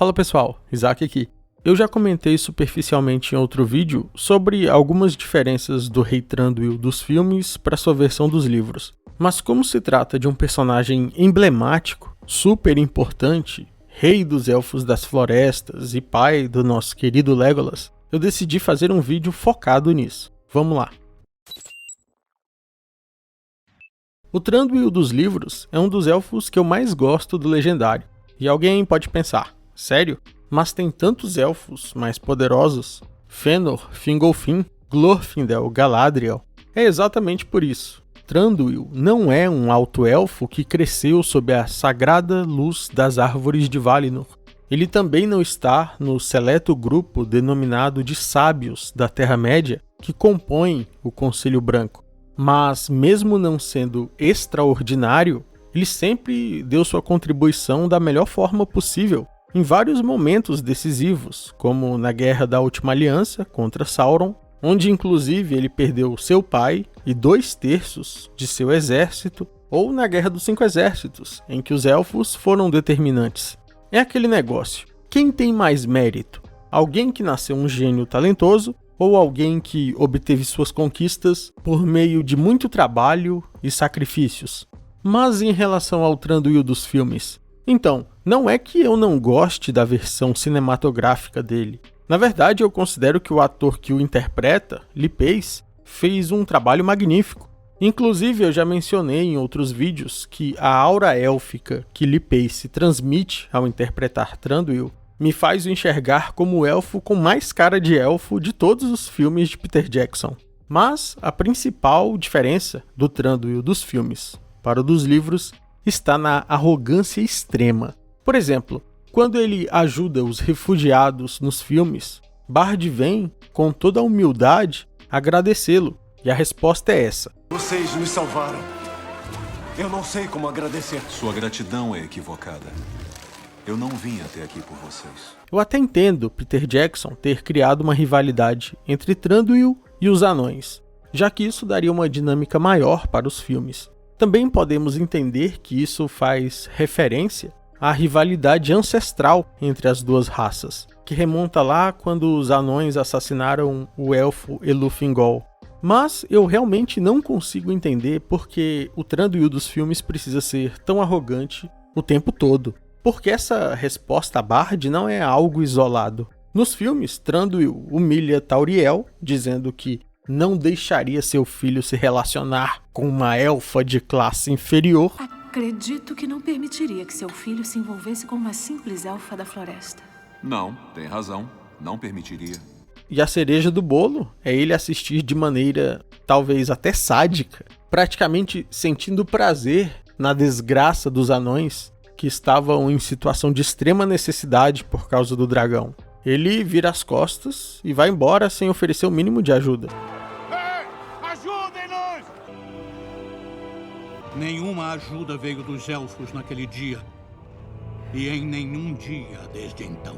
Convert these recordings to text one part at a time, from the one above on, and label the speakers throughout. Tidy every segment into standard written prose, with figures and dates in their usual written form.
Speaker 1: Fala pessoal, Isaac aqui. Eu já comentei superficialmente em outro vídeo sobre algumas diferenças do Rei Thranduil dos filmes para sua versão dos livros. Mas como se trata de um personagem emblemático, super importante, rei dos Elfos das Florestas e pai do nosso querido Legolas, eu decidi fazer um vídeo focado nisso. Vamos lá! O Thranduil dos livros é um dos elfos que eu mais gosto do Legendário. E alguém pode pensar, sério? Mas tem tantos elfos mais poderosos? Fëanor, Fingolfin, Glorfindel, Galadriel. É exatamente por isso. Thranduil não é um alto elfo que cresceu sob a sagrada luz das árvores de Valinor. Ele também não está no seleto grupo denominado de sábios da Terra-média que compõem o Conselho Branco. Mas, mesmo não sendo extraordinário, ele sempre deu sua contribuição da melhor forma possível em vários momentos decisivos, como na Guerra da Última Aliança contra Sauron, onde inclusive ele perdeu seu pai e 2/3 de seu exército, ou na Guerra dos 5 Exércitos, em que os elfos foram determinantes. É aquele negócio, quem tem mais mérito? Alguém que nasceu um gênio talentoso ou alguém que obteve suas conquistas por meio de muito trabalho e sacrifícios? Mas em relação ao Thranduil dos filmes, então, não é que eu não goste da versão cinematográfica dele. Na verdade, eu considero que o ator que o interpreta, Lee Pace, fez um trabalho magnífico. Inclusive, eu já mencionei em outros vídeos que a aura élfica que Lee Pace transmite ao interpretar Thranduil me faz o enxergar como o elfo com mais cara de elfo de todos os filmes de Peter Jackson. Mas a principal diferença do Thranduil dos filmes para o dos livros está na arrogância extrema. Por exemplo, quando ele ajuda os refugiados nos filmes, Bard vem, com toda a humildade, agradecê-lo. E a resposta é essa.
Speaker 2: Vocês me salvaram. Eu não sei como agradecer.
Speaker 3: Sua gratidão é equivocada. Eu não vim até aqui por vocês.
Speaker 1: Eu até entendo Peter Jackson ter criado uma rivalidade entre Thranduil e os anões, já que isso daria uma dinâmica maior para os filmes. Também podemos entender que isso faz referência à rivalidade ancestral entre as duas raças, que remonta lá quando os anões assassinaram o elfo Elufingol. Mas eu realmente não consigo entender porque o Thranduil dos filmes precisa ser tão arrogante o tempo todo. Porque essa resposta a Bard não é algo isolado. Nos filmes, Thranduil humilha Tauriel, dizendo que não deixaria seu filho se relacionar com uma elfa de classe inferior.
Speaker 4: Acredito que não permitiria que seu filho se envolvesse com uma simples elfa da floresta.
Speaker 3: Não, tem razão. Não permitiria.
Speaker 1: E a cereja do bolo é ele assistir de maneira talvez até sádica, praticamente sentindo prazer na desgraça dos anões que estavam em situação de extrema necessidade por causa do dragão. Ele vira as costas e vai embora sem oferecer o mínimo de ajuda.
Speaker 5: Ei, ajudem-nos!
Speaker 6: Nenhuma ajuda veio dos elfos naquele dia. E em nenhum dia desde então.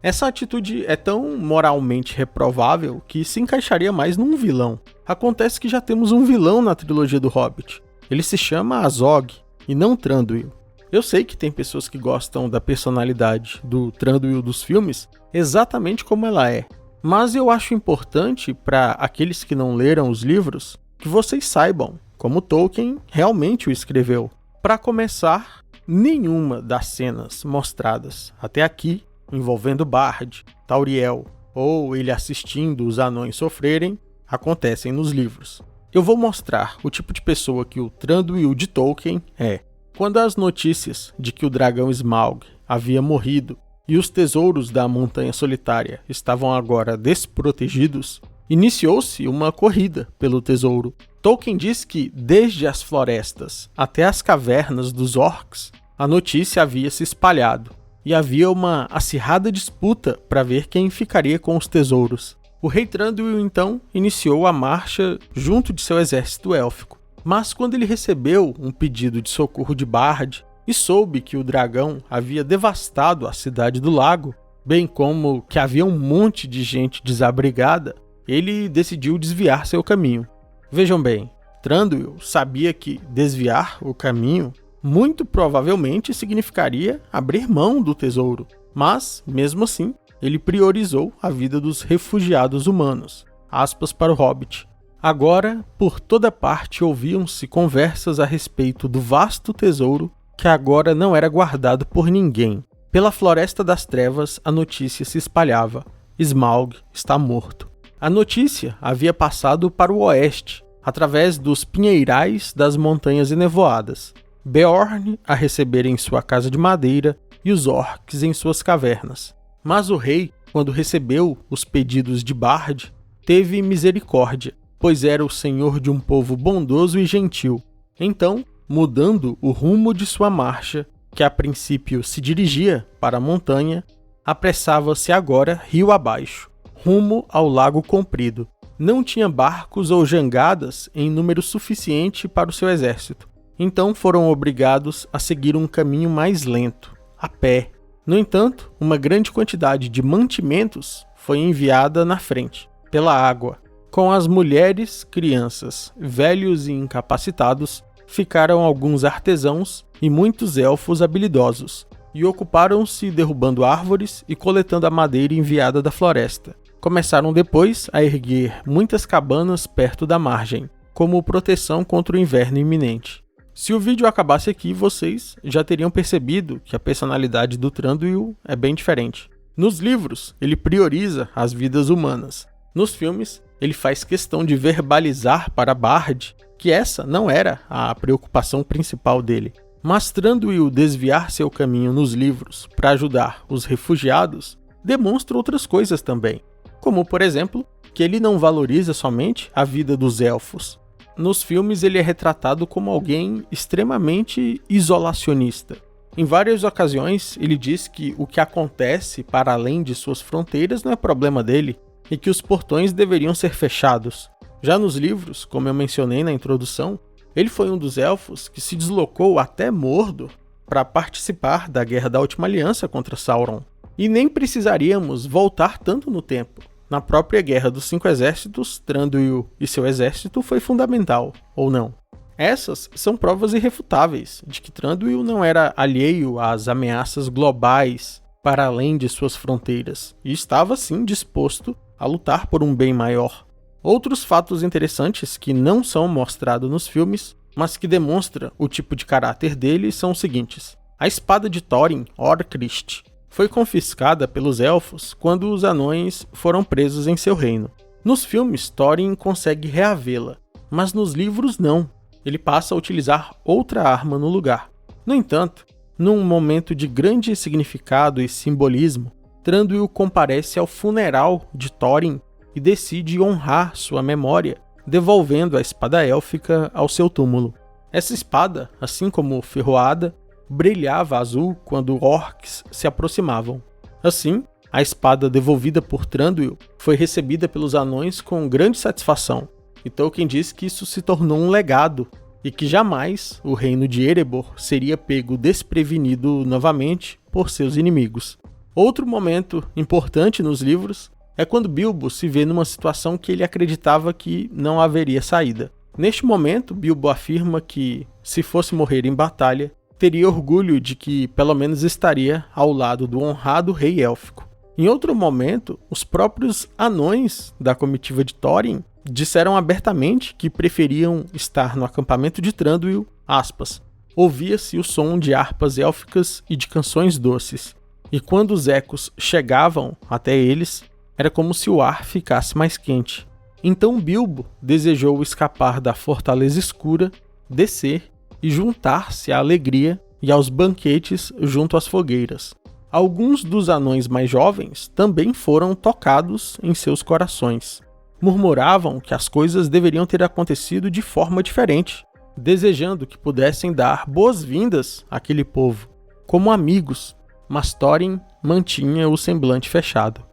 Speaker 1: Essa atitude é tão moralmente reprovável que se encaixaria mais num vilão. Acontece que já temos um vilão na trilogia do Hobbit. Ele se chama Azog, e não Thranduil. Eu sei que tem pessoas que gostam da personalidade do Thranduil dos filmes exatamente como ela é, mas eu acho importante para aqueles que não leram os livros que vocês saibam como Tolkien realmente o escreveu. Para começar, nenhuma das cenas mostradas até aqui envolvendo Bard, Tauriel ou ele assistindo os anões sofrerem acontecem nos livros. Eu vou mostrar o tipo de pessoa que o Thranduil de Tolkien é. Quando as notícias de que o dragão Smaug havia morrido e os tesouros da Montanha Solitária estavam agora desprotegidos, iniciou-se uma corrida pelo tesouro. Tolkien diz que, desde as florestas até as cavernas dos orcs, a notícia havia se espalhado, e havia uma acirrada disputa para ver quem ficaria com os tesouros. O rei Thranduil, então, iniciou a marcha junto de seu exército élfico. Mas quando ele recebeu um pedido de socorro de Bard e soube que o dragão havia devastado a cidade do lago, bem como que havia um monte de gente desabrigada, ele decidiu desviar seu caminho. Vejam bem, Thranduil sabia que desviar o caminho muito provavelmente significaria abrir mão do tesouro. Mas, mesmo assim, ele priorizou a vida dos refugiados humanos. Aspas para o Hobbit. Agora, por toda parte ouviam-se conversas a respeito do vasto tesouro que agora não era guardado por ninguém. Pela Floresta das Trevas, a notícia se espalhava. Smaug está morto. A notícia havia passado para o oeste, através dos pinheirais das montanhas enevoadas. Beorn a receber em sua casa de madeira e os orcs em suas cavernas. Mas o rei, quando recebeu os pedidos de Bard, teve misericórdia, pois era o senhor de um povo bondoso e gentil. Então, mudando o rumo de sua marcha, que a princípio se dirigia para a montanha, apressava-se agora rio abaixo, rumo ao Lago Comprido. Não tinha barcos ou jangadas em número suficiente para o seu exército. Então foram obrigados a seguir um caminho mais lento, a pé. No entanto, uma grande quantidade de mantimentos foi enviada na frente, pela água. Com as mulheres, crianças, velhos e incapacitados, ficaram alguns artesãos e muitos elfos habilidosos, e ocuparam-se derrubando árvores e coletando a madeira enviada da floresta. Começaram depois a erguer muitas cabanas perto da margem, como proteção contra o inverno iminente. Se o vídeo acabasse aqui, vocês já teriam percebido que a personalidade do Thranduil é bem diferente. Nos livros, ele prioriza as vidas humanas. Nos filmes, ele faz questão de verbalizar para Bard que essa não era a preocupação principal dele. Mas Thranduil desviar seu caminho nos livros para ajudar os refugiados demonstra outras coisas também, como, por exemplo, que ele não valoriza somente a vida dos elfos. Nos filmes ele é retratado como alguém extremamente isolacionista. Em várias ocasiões ele diz que o que acontece para além de suas fronteiras não é problema dele e que os portões deveriam ser fechados. Já nos livros, como eu mencionei na introdução, ele foi um dos elfos que se deslocou até Mordor para participar da Guerra da Última Aliança contra Sauron. E nem precisaríamos voltar tanto no tempo. Na própria Guerra dos Cinco Exércitos, Thranduil e seu exército foi fundamental, ou não? Essas são provas irrefutáveis de que Thranduil não era alheio às ameaças globais para além de suas fronteiras, e estava sim disposto a lutar por um bem maior. Outros fatos interessantes que não são mostrados nos filmes, mas que demonstram o tipo de caráter dele são os seguintes. A espada de Thorin, Orcrist, foi confiscada pelos elfos quando os anões foram presos em seu reino. Nos filmes, Thorin consegue reavê-la, mas nos livros não. Ele passa a utilizar outra arma no lugar. No entanto, num momento de grande significado e simbolismo, Thranduil comparece ao funeral de Thorin e decide honrar sua memória, devolvendo a espada élfica ao seu túmulo. Essa espada, assim como ferroada, brilhava azul quando orcs se aproximavam. Assim, a espada devolvida por Thranduil foi recebida pelos anões com grande satisfação, e Tolkien diz que isso se tornou um legado, e que jamais o reino de Erebor seria pego desprevenido novamente por seus inimigos. Outro momento importante nos livros é quando Bilbo se vê numa situação que ele acreditava que não haveria saída. Neste momento, Bilbo afirma que, se fosse morrer em batalha, teria orgulho de que pelo menos estaria ao lado do honrado rei élfico. Em outro momento, os próprios anões da comitiva de Thorin disseram abertamente que preferiam estar no acampamento de Thranduil, aspas, ouvia-se o som de harpas élficas e de canções doces, e quando os ecos chegavam até eles, era como se o ar ficasse mais quente. Então Bilbo desejou escapar da Fortaleza Escura, descer e juntar-se à alegria e aos banquetes junto às fogueiras. Alguns dos anões mais jovens também foram tocados em seus corações. Murmuravam que as coisas deveriam ter acontecido de forma diferente, desejando que pudessem dar boas-vindas àquele povo, como amigos, mas Thorin mantinha o semblante fechado.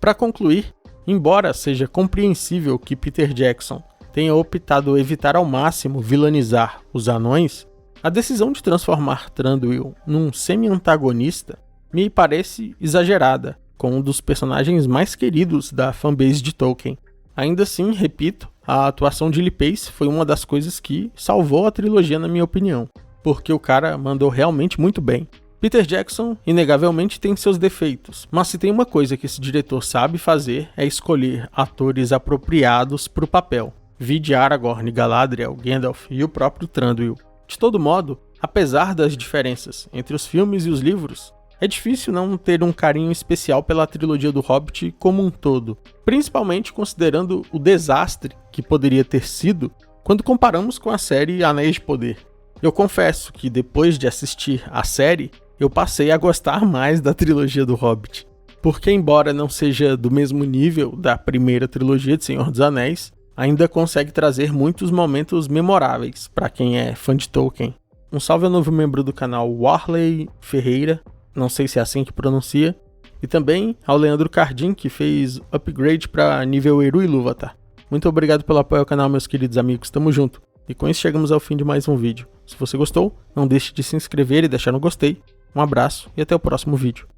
Speaker 1: Para concluir, embora seja compreensível que Peter Jackson tenha optado evitar ao máximo vilanizar os anões, a decisão de transformar Thranduil num semi-antagonista me parece exagerada, com um dos personagens mais queridos da fanbase de Tolkien. Ainda assim, repito, a atuação de Lee Pace foi uma das coisas que salvou a trilogia na minha opinião, porque o cara mandou realmente muito bem. Peter Jackson, inegavelmente, tem seus defeitos, mas se tem uma coisa que esse diretor sabe fazer é escolher atores apropriados para o papel. Vide Aragorn, Galadriel, Gandalf e o próprio Thranduil. De todo modo, apesar das diferenças entre os filmes e os livros, é difícil não ter um carinho especial pela trilogia do Hobbit como um todo, principalmente considerando o desastre que poderia ter sido quando comparamos com a série Anéis de Poder. Eu confesso que depois de assistir a série, eu passei a gostar mais da trilogia do Hobbit, porque embora não seja do mesmo nível da primeira trilogia de Senhor dos Anéis, ainda consegue trazer muitos momentos memoráveis para quem é fã de Tolkien. Um salve ao novo membro do canal Warley Ferreira, não sei se é assim que pronuncia, e também ao Leandro Cardim, que fez upgrade para nível Eru Ilúvatar. Muito obrigado pelo apoio ao canal, meus queridos amigos, tamo junto. E com isso chegamos ao fim de mais um vídeo. Se você gostou, não deixe de se inscrever e deixar no gostei. Um abraço e até o próximo vídeo.